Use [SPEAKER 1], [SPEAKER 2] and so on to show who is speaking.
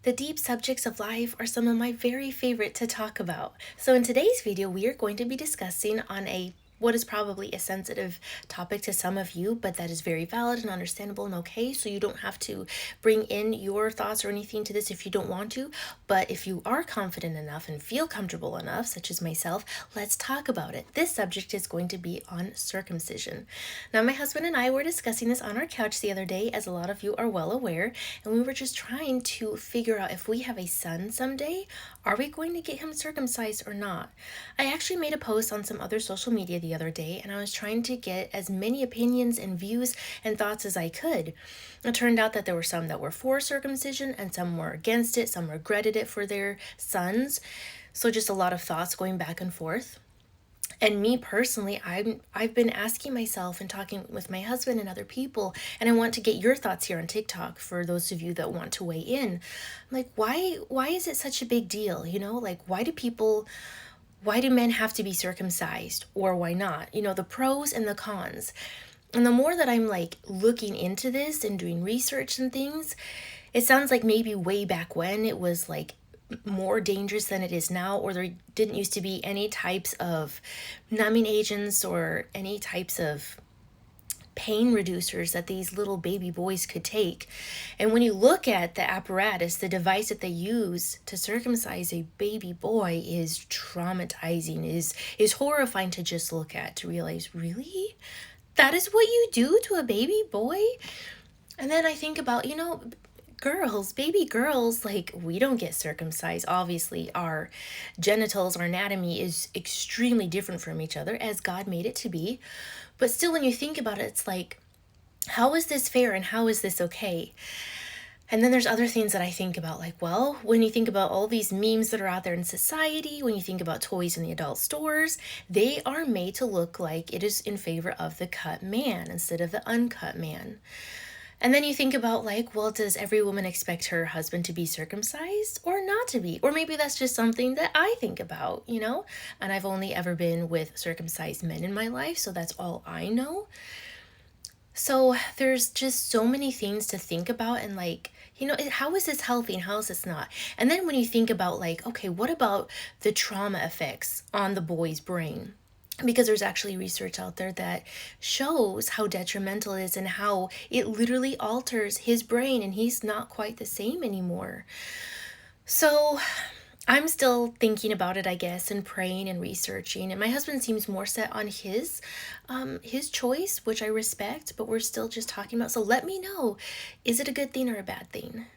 [SPEAKER 1] The deep subjects of life are some of my very favorite to talk about. So in today's video, we are going to be discussing on what is probably a sensitive topic to some of you, but that is very valid and understandable and okay. So you don't have to bring in your thoughts or anything to this if you don't want to. But if you are confident enough and feel comfortable enough, such as myself, let's talk about it. This subject is going to be on circumcision. Now, my husband and I were discussing this on our couch the other day, as a lot of you are well aware, and we were just trying to figure out if we have a son someday, are we going to get him circumcised or not? I actually made a post on some other social media the other day, and I was trying to get as many opinions and views and thoughts as I could. It turned out that there were some that were for circumcision and some were against it, some regretted it for their sons. So just a lot of thoughts going back and forth. And me personally, I've been asking myself and talking with my husband and other people, and I want to get your thoughts here on TikTok for those of you that want to weigh in. I'm like, why is it such a big deal? Like why do men have to be circumcised, or why not? The pros and the cons. And the more that I'm like looking into this and doing research and things, it sounds like maybe way back when it was like more dangerous than it is now, or there didn't used to be any types of numbing agents or any types of pain reducers that these little baby boys could take. And when you look at the apparatus, the device that they use to circumcise a baby boy is traumatizing, is horrifying to just look at, to realize, really? That is what you do to a baby boy? And then I think about, girls, baby girls, like, we don't get circumcised. Obviously, our genitals, our anatomy is extremely different from each other as God made it to be. But still, when you think about it, it's like, how is this fair and how is this okay? And then there's other things that I think about, like, well, when you think about all these memes that are out there in society, when you think about toys in the adult stores, they are made to look like it is in favor of the cut man instead of the uncut man. And then you think about, like, well, does every woman expect her husband to be circumcised or not to be? Or maybe that's just something that I think about, And I've only ever been with circumcised men in my life, so that's all I know. So there's just so many things to think about, and like, how is this healthy and how is this not? And then when you think about, like, okay, what about the trauma effects on the boy's brain? Because there's actually research out there that shows how detrimental it is and how it literally alters his brain, and he's not quite the same anymore. So I'm still thinking about it, I guess, and praying and researching. And my husband seems more set on his choice, which I respect, but we're still just talking about. So let me know, is it a good thing or a bad thing?